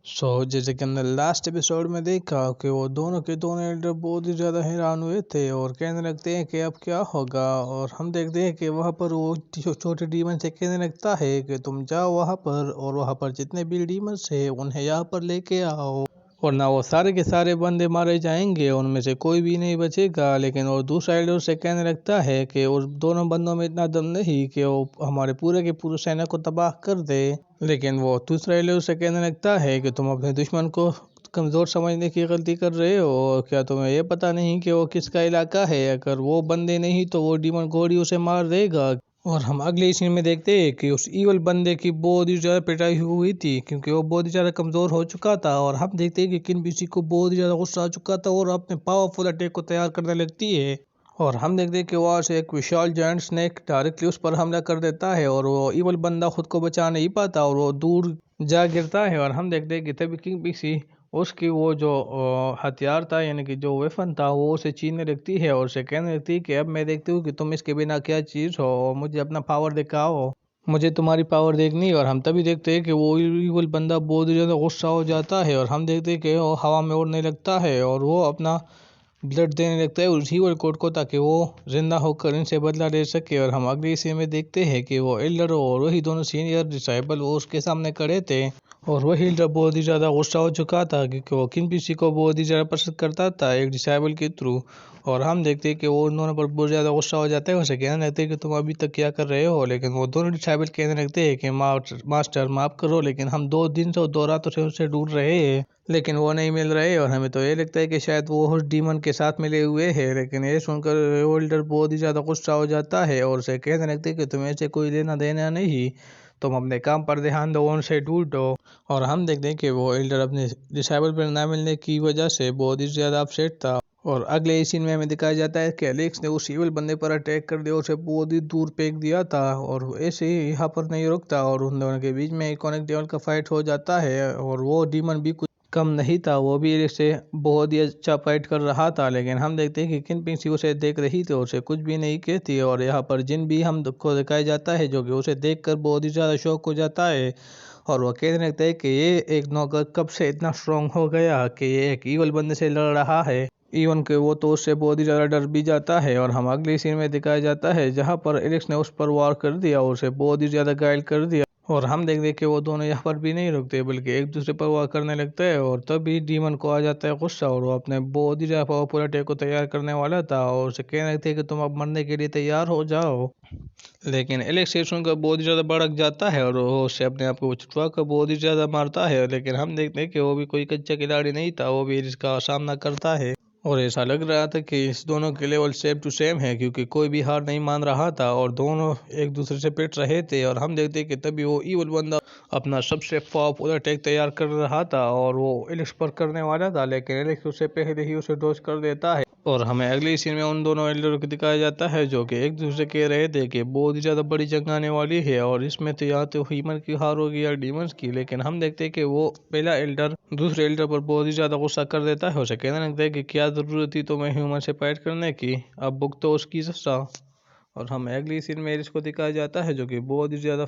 जैसे कि हमने लास्ट एपिसोड में देखा कि वो दोनों के दोनों एल्डर बहुत ही ज़्यादा हैरान हुए थे और कहने लगते हैं कि अब क्या होगा। और हम देखते हैं कि वहाँ पर वो छोटे डीमन से कहने लगता है कि तुम जाओ वहाँ पर और वहाँ पर जितने भी डीमंस है उन्हें यहाँ पर लेके आओ, वरना वो सारे के सारे बंदे मारे जाएंगे, उनमें से कोई भी नहीं बचेगा। लेकिन वो दूसरा एल्डर से कहने लगता है कि उस दोनों बंदों में इतना दम नहीं कि वो हमारे पूरे के पूरे सेना को तबाह कर दे। लेकिन वो दूसरा एल्डर से कहने लगता है कि तुम अपने दुश्मन को कमज़ोर समझने की गलती कर रहे हो। क्या तुम्हें ये पता नहीं कि वो किसका इलाका है? अगर वो बंदे नहीं तो वो डीमन घोड़ी उसे मार देगा। और हम अगले सीन में देखते हैं कि उस ईवल बंदे की बहुत ही ज़्यादा पिटाई हुई थी क्योंकि वो बहुत ही ज़्यादा कमज़ोर हो चुका था। और हम देखते हैं कि किनबीसी को बहुत ही ज़्यादा गुस्सा आ चुका था और अपने पावरफुल अटैक को तैयार करने लगती है। और हम देखते हैं कि वहाँ से एक विशाल जायंट स्नेक डायरेक्टली उस पर हमला कर देता है और वो ईवल बंदा खुद को बचा नहीं पाता और वो दूर जा गिरता है। और हम देखते हैं कि तभी किंगपीसी उसकी वो जो हथियार था यानी कि जो वेपन था वो उसे छीनने लगती है और उसे कहने लगती है कि अब मैं देखती हूँ कि तुम इसके बिना क्या चीज़ हो और मुझे अपना पावर दिखाओ, मुझे तुम्हारी पावर देखनी है। और हम तभी देखते हैं कि वो ईवल बंदा बहुत ही ज़्यादा गुस्सा हो जाता है और हम देखते हैं कि वो हवा में उड़ने लगता है और वो अपना ब्लड देने लगता है उस हीवर कोड को ताकि वो जिंदा होकर इनसे बदला ले सके। और हम अगले हिस्से में देखते हैं कि वो एल्डर और वही दोनों सीनियर डिसाइबल वो उसके सामने खड़े थे और वही एल्डर बहुत ही ज़्यादा गुस्सा हो चुका था क्योंकि वो किनपीसी को बहुत ही ज़्यादा पसंद करता था एक डिसाइबल के थ्रू। और हम देखते हैं कि वो उन दोनों पर बहुत ज़्यादा गुस्सा हो जाता है, उसे कहने लगते हैं कि तुम अभी तक क्या कर रहे हो। लेकिन वो दोनों डिसाइबल कहने लगते हैं कि मास्टर माफ़ करो, लेकिन हम 2 दिन से 2 रातों से उससे ढूंढ रहे हैं लेकिन वो नहीं मिल रहे और हमें तो ये लगता है कि शायद वो उस डीमन के साथ मिले हुए हैं। लेकिन ये सुनकर होल्डर बहुत ही ज़्यादा गुस्सा हो जाता है और उसे कहने लगते हैं कि तुम्हें ऐसे कोई लेना देना नहीं, तुम अपने काम पर ध्यान दो, उनसे ढूंढो। और हम देखते हैं कि वो एल्डर अपने डिसाइबल पर ना मिलने की वजह से बहुत ही ज़्यादा अपसेट था। और अगले सीन में हमें दिखाया जाता है कि एलेक्स ने उस ईवल बंदे पर अटैक कर दिया, उसे बहुत ही दूर फेंक दिया था और ऐसे ही यहाँ पर नहीं रुकता और उन दोनों के बीच में इकोनिक डेवल का फाइट हो जाता है। और वो डीमन भी कुछ कम नहीं था, वो भी एलेक्स से बहुत ही अच्छा फाइट कर रहा था। लेकिन हम देखते हैं कि किनपिंसी उसे देख रही थी, उसे कुछ भी नहीं कहती। और यहाँ पर जिन भी हम को दिखाया जाता है जो कि उसे देखकर बहुत ही ज़्यादा शौक हो जाता है और वो कहने लगता है कि ये एक नौकर कब से इतना स्ट्रांग हो गया कि ये एक ईवल बंदे से लड़ रहा है। इवन के वो तो उससे बहुत ही ज़्यादा डर भी जाता है। और हम अगले सीन में दिखाया जाता है जहाँ पर एलेक्स ने उस पर वार कर दिया और उसे बहुत ही ज़्यादा घायल कर दिया। और हम देख देख के वो दोनों यहाँ पर भी नहीं रुकते बल्कि एक दूसरे पर वार करने लगते हैं। और तभी डीमन को आ जाता है गुस्सा और वो अपने बहुत ही ज़्यादा पावरफुल अटैक को तैयार करने वाला था और उसे कहने लगते हैं कि तुम अब मरने के लिए तैयार हो जाओ। लेकिन एलेक्स ये सुनकर बहुत ही ज़्यादा भड़क जाता है और वो उससे अपने आप को छुटवा कर बहुत ही ज़्यादा मारता है। लेकिन हम देखते हैं कि वो भी कोई कच्चा खिलाड़ी नहीं था, वो भी इसका सामना करता है और ऐसा लग रहा था कि इस दोनों के लेवल सेम टू सेम है क्योंकि कोई भी हार नहीं मान रहा था और दोनों एक दूसरे से पिट रहे थे। और हम देखते हैं कि तभी वो ईवल बंदा अपना सबसे पावरफुल अटैक तैयार कर रहा था और वो एलेक्स पर करने वाला था, लेकिन एलेक्स उससे पहले ही उसे डॉज कर देता है। और हमें अगली सीन में उन दोनों एल्डरों को दिखाया जाता है जो कि एक दूसरे कह रहे थे कि बहुत ही ज़्यादा बड़ी जंग आने वाली है और इसमें तो या तो ह्यूमन की हार होगी या डीमंस की। लेकिन हम देखते हैं कि वो पहला एल्डर दूसरे एल्डर पर बहुत ही ज़्यादा गुस्सा कर देता है, उसे कहने लगता है कि क्या ज़रूरत थी तुम्हें ह्यूमन से फाइट करने की, अब भुगतो तो उसकी सज़ा। और हमें अगली सीन में इसको दिखाया जाता है जो कि बहुत ही ज़्यादा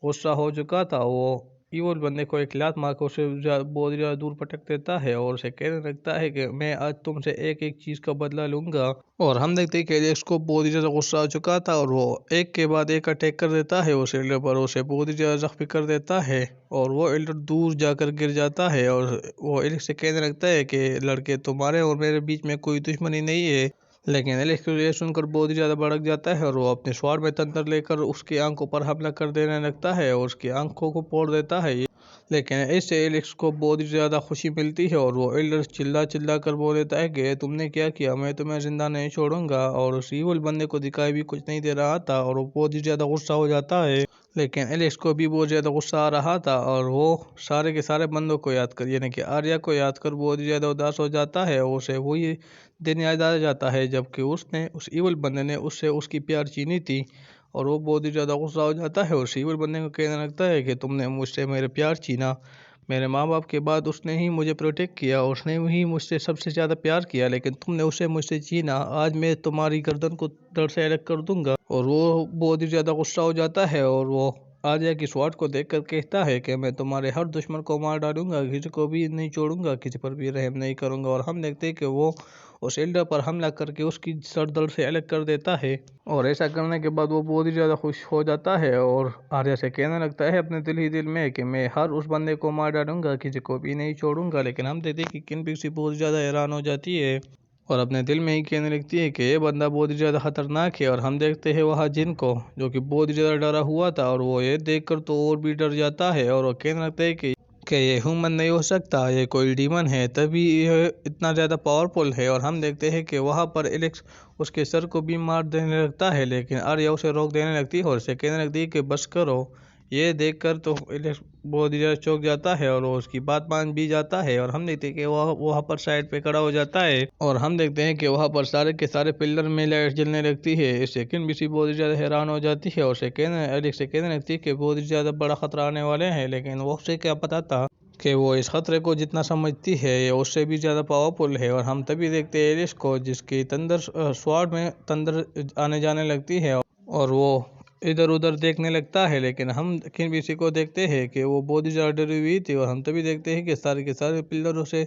गुस्सा हो चुका था, वो ईवल बंदे को एक लात मार कर उसे बहुत ही ज़्यादा दूर पटक देता है और उसे कहने लगता है कि मैं आज तुमसे एक एक चीज़ का बदला लूंगा। और हम देखते हैं कि एलेक्स को बहुत ही ज़्यादा गुस्सा आ चुका था और वो एक के बाद एक अटैक कर देता है उस एल्डर पर, उसे बहुत ही ज़्यादा जख्मी कर देता है और वो एल्डर दूर जाकर गिर जाता है। और वो एलेक्स से कहने लगता है कि लड़के तुम्हारे और मेरे बीच में कोई दुश्मनी नहीं है। लेकिन एलेक्स को ये सुनकर बहुत ही ज़्यादा भड़क जाता है और वो अपने स्वार में तंत्र लेकर उसकी आंखों पर हमला कर देने लगता है और उसकी आंखों को फोड़ देता है। लेकिन इससे एलेक्स को बहुत ही ज़्यादा खुशी मिलती है और वो एल्डर चिल्ला चिल्ला कर बोल देता है कि तुमने क्या किया, मैं तुम्हें जिंदा नहीं छोड़ूंगा। और उस ईवल बंदे को दिखाई भी कुछ नहीं दे रहा था और वो बहुत ही ज़्यादा गुस्सा हो जाता है। लेकिन एलेक्स को भी बहुत ज़्यादा गुस्सा आ रहा था और वो सारे के सारे बंदों को याद कर यानी कि आर्या को याद कर बहुत ही ज़्यादा उदास हो जाता है और उसे वही दिन याद आ जाता है जबकि उसने उस ईवल बंदे ने उससे उसकी प्यार छीनी थी। और वो बहुत ही ज़्यादा गुस्सा हो जाता है और ईवल बंदे को कहने लगता है कि तुमने मुझसे मेरे प्यार छीना, मेरे माँ बाप के बाद उसने ही मुझे प्रोटेक्ट किया, उसने ही मुझसे सबसे ज़्यादा प्यार किया, लेकिन तुमने उसे मुझसे छीना, आज मैं तुम्हारी गर्दन को धड़ से अलग कर दूंगा। और वो बहुत ही ज़्यादा गुस्सा हो जाता है और वो आर्या की स्वॉट को देखकर कहता है कि मैं तुम्हारे हर दुश्मन को मार डालूंगा, किसी को भी नहीं छोड़ूंगा, किसी पर भी रहम नहीं करूंगा। और हम देखते हैं कि वो उस एल्डर पर हमला करके उसकी सर धड़ से अलग कर देता है। और ऐसा करने के बाद वो बहुत ही ज़्यादा खुश हो जाता है और आर्या से कहने लगता है अपने दिल ही दिल में कि मैं हर उस बंदे को मार डालूंगा, किसी को भी नहीं छोड़ूंगा। लेकिन हम देखते हैं कि किनबिक्सी बहुत ज़्यादा हैरान हो जाती है और अपने दिल में ही कहने लगती है कि ये बंदा बहुत ही ज़्यादा खतरनाक है। और हम देखते हैं वहाँ जिन को, जो कि बहुत ही ज़्यादा डरा हुआ था, और वो ये देखकर तो और भी डर जाता है और वो कहने लगता है कि ये ह्यूमन नहीं हो सकता, ये कोई डीमन है, तभी ये इतना ज़्यादा पावरफुल है। और हम देखते हैं कि वहाँ पर एलेक्स उसके सर को भी मार देने लगता है, लेकिन आर्या उसे रोक देने लगती है और उसे कहने लगती है कि बस करो। ये देखकर तो एलेक्स बहुत ही ज़्यादा चौंक जाता है और वो उसकी बात मान भी जाता है। और हम देखते हैं कि वह वहाँ पर साइड पे खड़ा हो जाता है और हम देखते हैं कि वहाँ पर सारे के सारे पिलर में लाइट जलने लगती है। इससे किनबिसी बहुत ही ज़्यादा हैरान हो जाती है और एलेक्स से कहने लगती है कि बहुत ही ज़्यादा बड़ा खतरा आने वाले हैं। लेकिन वो उसे क्या पता था कि वो इस खतरे को जितना समझती है ये उससे भी ज़्यादा पावरफुल है। और हम तभी देखते हैं एलिस को, जिसकी तंदर स्वाड में तंदर आने जाने लगती है और वो इधर उधर देखने लगता है। लेकिन हम किनबिसी को देखते हैं कि वो बहुत ही ज़्यादा डरी हुई थी और हम तभी देखते हैं कि सारे के सारे पिलरों से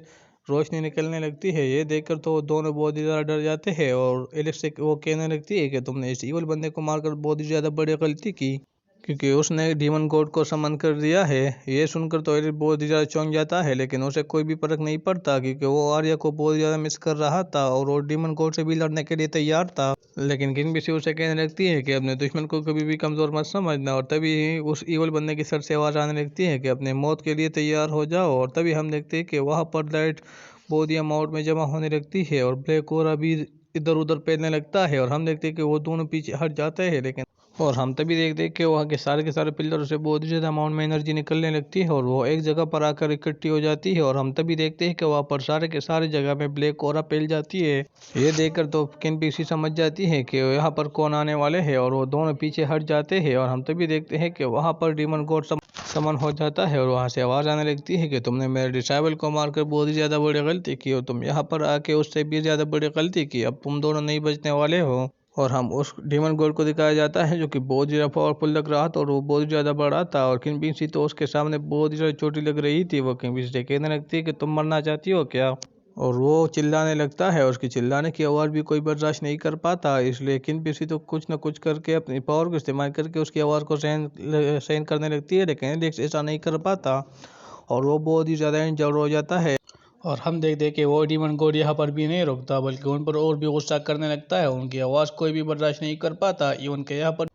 रोशनी निकलने लगती है। ये देखकर तो दोनों बहुत ही ज़्यादा डर जाते हैं और एलिस से वो कहने लगती है कि तुमने इस ईवल बंदे को मारकर बहुत ही ज़्यादा बड़ी गलती की, क्योंकि उसने डीमन गॉड को समन कर दिया है। ये सुनकर तो एलिस बहुत ही ज़्यादा चौंक जाता है, लेकिन उसे कोई भी फर्क नहीं पड़ता क्योंकि वो आर्या को बहुत ज़्यादा मिस कर रहा था और वो डीमन गॉड से भी लड़ने के लिए तैयार था। लेकिन किनबिसी उसे कहने लगती है कि अपने दुश्मन को कभी भी कमज़ोर मत समझना। और तभी उस ईवल बंदे की सर से आवाज़ आने लगती है कि अपने मौत के लिए तैयार हो जाओ। और तभी हम देखते हैं कि वहाँ पर लाइट बहुत ही अमाउंट में जमा होने लगती है और ब्लैक ओरा भी इधर उधर फैलने लगता है। और हम देखते हैं कि वो दोनों पीछे हट जाते हैं, लेकिन और हम तभी देखते हैं कि वहाँ के सारे पिलरों से बहुत ही ज़्यादा अमाउंट में एनर्जी निकलने लगती है और वो एक जगह पर आकर इकट्ठी हो जाती है। और हम तभी देखते हैं कि वहाँ पर सारे के सारे जगह में ब्लैक ओरा फैल जाती है। ये देखकर तो किनबिसी समझ जाती है कि यहाँ पर कौन आने वाले हैं और वो दोनों पीछे हट जाते हैं। और हम तभी देखते हैं कि वहाँ पर डीमन गॉड समन हो जाता है और वहाँ से आवाज़ आने लगती है कि तुमने मेरे डिसाइबल को मारकर बहुत ही ज़्यादा बड़ी गलती की और तुम यहाँ पर आके उससे भी ज़्यादा बड़ी गलती की, अब तुम दोनों नहीं बचने वाले हो। और हम उस डीमन गॉड को दिखाया जाता है जो कि बहुत ज़्यादा पावरफुल लग रहा था और वो बहुत ज़्यादा बड़ा था। और किनबिसी तो उसके सामने बहुत ही ज़्यादा छोटी लग रही थी। वो किनबिसी से कहने लगती है कि तुम मरना चाहती हो क्या, और वो चिल्लाने लगता है। उसकी चिल्लाने की आवाज़ भी कोई बर्दाश्त नहीं कर पाता, इसलिए किनबिसी तो कुछ न कुछ करके अपनी पावर को इस्तेमाल करके उसकी आवाज़ को सहन करने लगती है। लेकिन एलेक्स ऐसा नहीं कर पाता और वो बहुत ही ज़्यादा इंजर्ड हो जाता है। और हम देखते हैं कि वो डीमन गॉड यहाँ पर भी नहीं रुकता, बल्कि उन पर और भी गुस्सा करने लगता है। उनकी आवाज़ कोई भी बर्दाश्त नहीं कर पाता, इवन के यहाँ पर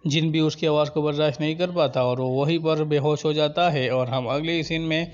जिन भी उसकी आवाज़ को बर्दाश्त नहीं कर पाता और वो वहीं पर बेहोश हो जाता है। और हम अगले सीन में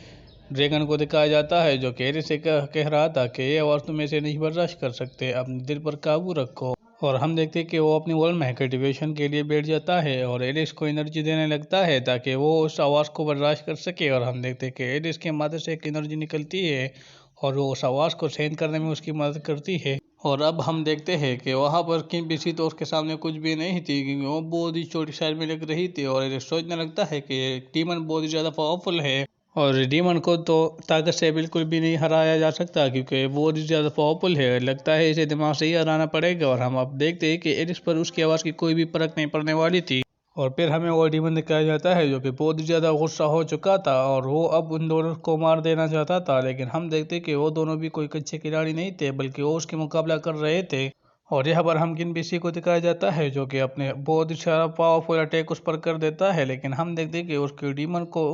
ड्रैगन को दिखाया जाता है जो एलिस से कह रहा था कि ये आवाज़ तुम ऐसे नहीं बर्दाश्त कर सकते, अपने दिल पर काबू रखो। और हम देखते हैं कि वो अपनी वर्ल्ड में कल्टिवेशन के लिए बैठ जाता है और एलिस को एनर्जी देने लगता है ताकि वो उस आवाज़ को बर्दाश्त कर सके। और हम देखते हैं कि एलिस के माथे से एक एनर्जी निकलती है और वो उस आवाज़ को सहन करने में उसकी मदद करती है। और अब हम देखते हैं कि वहाँ पर किनबिसी तो उसके सामने कुछ भी नहीं थी, क्योंकि वो बहुत ही छोटी साइज में लग रही थी। और एलिस सोचने लगता है कि डीमन बहुत ही ज़्यादा पावरफुल है और डीमन को तो ताकत से बिल्कुल भी नहीं हराया जा सकता, क्योंकि वो बहुत ही ज़्यादा पावरफुल है। लगता है इसे दिमाग से ही हराना पड़ेगा। और हम अब देखते हैं कि एलिस पर उसकी आवाज़ की कोई भी फर्क नहीं पड़ने वाली थी। और फिर हमें वो डीमन दिखाया जाता है जो कि बहुत ही ज़्यादा गुस्सा हो चुका था और वो अब उन दोनों को मार देना चाहता था। लेकिन हम देखते हैं कि वो दोनों भी कोई अच्छे खिलाड़ी नहीं थे, बल्कि वो उसके मुकाबला कर रहे थे। और यहाँ पर हम किनबिसी को दिखाया जाता है जो कि अपने बहुत ही सारा पावरफुल अटैक उस पर कर देता है। लेकिन हम देखते हैं कि उसके डीमन को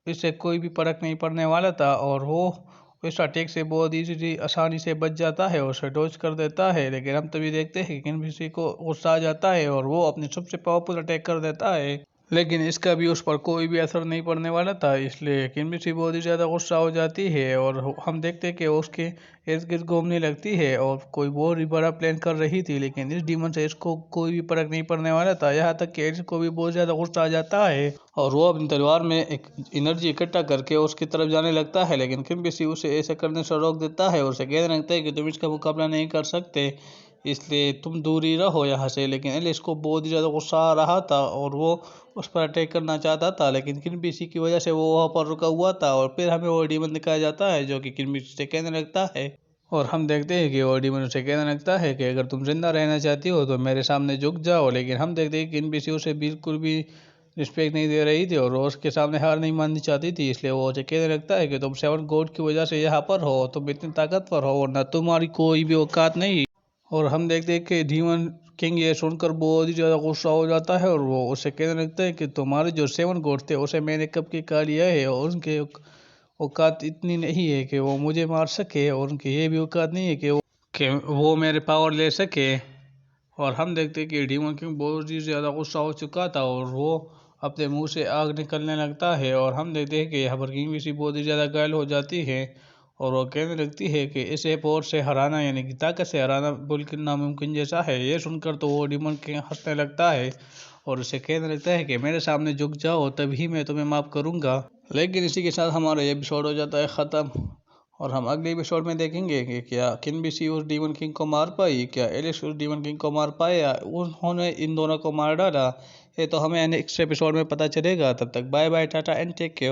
इससे कोई भी फर्क नहीं पड़ने वाला था और वो इस अटैक से बहुत ईजीली आसानी से बच जाता है और उसे डॉज कर देता है। लेकिन हम तभी देखते हैं कि किनबिसी को गुस्सा आ जाता है और वो अपने सबसे पावरफुल अटैक कर देता है, लेकिन इसका भी उस पर कोई भी असर नहीं पड़ने वाला था। इसलिए किनबिसी बहुत ही ज़्यादा गुस्सा हो जाती है और हम देखते हैं कि उसके इर्द गिर्द घूमने लगती है और कोई बहुत ही बड़ा प्लान कर रही थी। लेकिन इस डीमन से इसको कोई भी फर्क नहीं पड़ने वाला था, यहाँ तक कि इसको भी बहुत ज़्यादा गुस्सा आ जाता है और वो अपनी तलवार में एक एनर्जी इकट्ठा करके उसकी तरफ जाने लगता है। लेकिन किनबिसी उसे ऐसा करने से रोक देता है और उसे कहने लगता है कि तुम इसका मुकाबला नहीं कर सकते, इसलिए तुम दूर ही रहो यहाँ से। लेकिन एलिस को बहुत ही ज़्यादा गुस्सा आ रहा था और वो उस पर अटैक करना चाहता था, लेकिन किनबिसी की वजह से वो वहाँ पर रुका हुआ था। और फिर हमें वो डीमन दिखाया जाता है जो कि किनबिसी से कहने लगता है और हम देखते हैं कि वो डीमन उसे कहने लगता है कि अगर तुम जिंदा रहना चाहती हो तो मेरे सामने झुक जाओ। लेकिन हम देखते हैं कि किनबिसी उसे बिल्कुल भी रिस्पेक्ट नहीं दे रही थी और रोज के सामने हार नहीं माननी चाहती थी, इसलिए वो उसे कहने लगता है कि तुम 7 गॉड की वजह से यहाँ पर हो, तुम इतनी ताकतवर हो और न तुम्हारी कोई भी औकात नहीं। और हम देखते हैं कि डीमन किंग ये सुनकर बहुत ही ज़्यादा गुस्सा हो जाता है और वो उसे कहने लगता है कि तुम्हारे जो 7 गॉड थे उसे मैंने कब के खा लिया है और उनके औकात इतनी नहीं है कि वो मुझे मार सके और उनकी ये भी औकात नहीं है कि वो मेरे पावर ले सके। और हम देखते हैं कि डीमन किंग बहुत ही ज़्यादा गुस्सा हो चुका था और वो अपने मुंह से आग निकलने लगता है। और हम देखते हैं कि यहाँ पर किंग भी बहुत ही ज़्यादा घायल हो जाती है और वो कहने लगती है कि इसे पावर से हराना यानी कि ताकत से हराना बिल्कुल नामुमकिन जैसा है। ये सुनकर तो वो डीमन किंग हंसने लगता है और उसे कहने लगता है कि मेरे सामने झुक जाओ तभी मैं तुम्हें माफ़ करूँगा। लेकिन इसी के साथ हमारा ये एपिसोड हो जाता है ख़त्म और हम अगले एपिसोड में देखेंगे कि क्या किनबीसी उस डीमन किंग को मार पाई, क्या एलिस उस डीमन किंग को मार पाया, उन्होंने इन दोनों को मार डाला। ये तो हमें नेक्स्ट एपिसोड में पता चलेगा। तब तक bye bye, tata and take care.